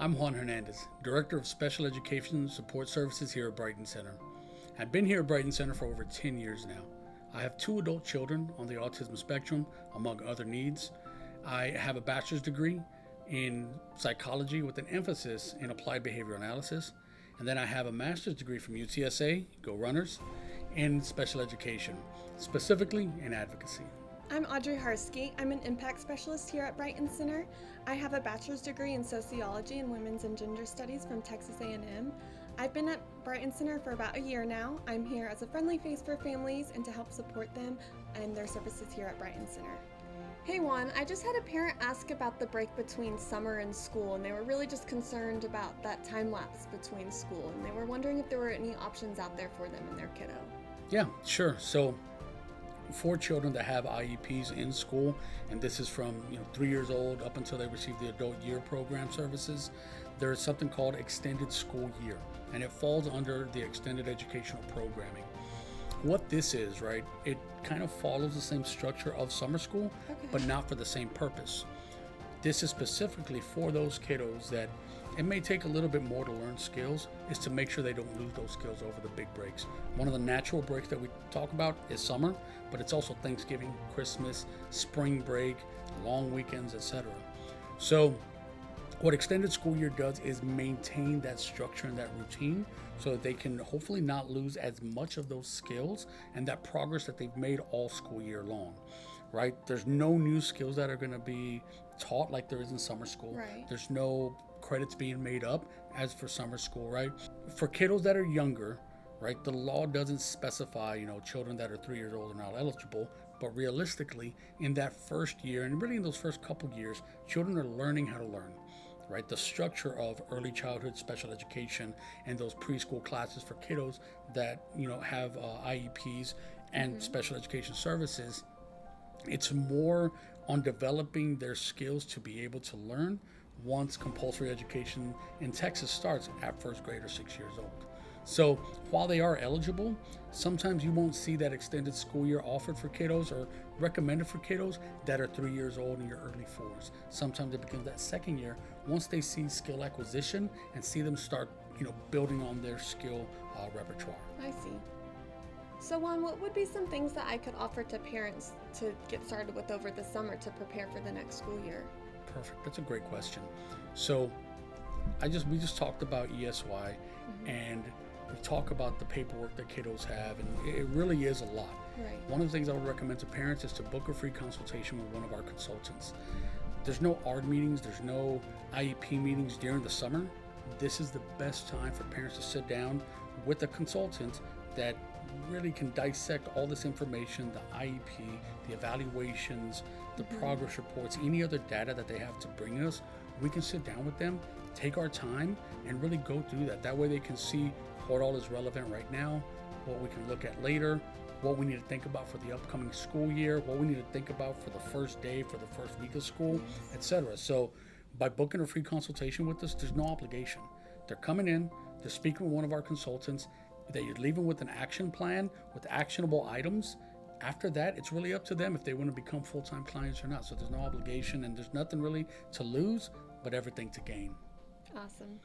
I'm Juan Hernandez, Director of Special Education Support Services here at Brighton Center. I've been here at Brighton Center for over 10 years now. I have 2 adult children on the autism spectrum, among other needs. I have a bachelor's degree in psychology with an emphasis in applied behavioral analysis. And then I have a master's degree from UTSA, Go Runners, in special education, specifically in advocacy. I'm Andrew Harski. I'm an impact specialist here at Brighton Center. I have a bachelor's degree in sociology and women's and gender studies from Texas A&M. I've been at Brighton Center for about a year now. I'm here as a friendly face for families and to help support them and their services here at Brighton Center. Hey Juan, I just had a parent ask about the break between summer and school, and they were really just concerned about that time lapse between school, and they were wondering if there were any options out there for them and their kiddo. Yeah, sure. So for children that have IEPs in school, and this is from 3 years old up until they receive the adult year program services, there is something called extended school year, and it falls under the extended educational programming. What this is, right, it kind of follows the same structure of summer school, but not for the same purpose. This is specifically for those kiddos that it may take a little bit more to learn skills, is to make sure they don't lose those skills over the big breaks. One of the natural breaks that we talk about is summer, but it's also Thanksgiving, Christmas, spring break, long weekends, etc. So what extended school year does is maintain that structure and that routine so that they can hopefully not lose as much of those skills and that progress that they've made all school year long, right? There's no new skills that are going to be taught like there is in summer school. Right. There's no credits being made up as for summer school, right? For kiddos that are younger, right, the law doesn't specify, children that are 3 years old are not eligible, but realistically, in that first year, and really in those first couple years, children are learning how to learn. Right, the structure of early childhood special education and those preschool classes for kiddos that have IEPs and special education services, it's more on developing their skills to be able to learn once compulsory education in Texas starts at first grade or 6 years old. So while they are eligible, sometimes you won't see that extended school year offered for kiddos or recommended for kiddos that are 3 years old in your early 4s. Sometimes it becomes that second year once they see skill acquisition and see them start, building on their skill repertoire. I see. So Juan, what would be some things that I could offer to parents to get started with over the summer to prepare for the next school year? Perfect. That's a great question. So we just talked about ESY and we talk about the paperwork that kiddos have, and it really is a lot. Right. One of the things I would recommend to parents is to book a free consultation with one of our consultants. There's no ARD meetings, there's no IEP meetings during the summer. This is the best time for parents to sit down with a consultant that really can dissect all this information, the IEP, the evaluations, the progress reports, any other data that they have to bring us. We can sit down with them, take our time, and really go through that. That way they can see what all is relevant right now, what we can look at later, what we need to think about for the upcoming school year, what we need to think about for the first day, for the first week of school, etc. So by booking a free consultation with us, there's no obligation. They're coming in, they're speaking with one of our consultants, that you're leaving with an action plan with actionable items. After that, it's really up to them if they want to become full-time clients or not. So there's no obligation and there's nothing really to lose, but everything to gain. Awesome.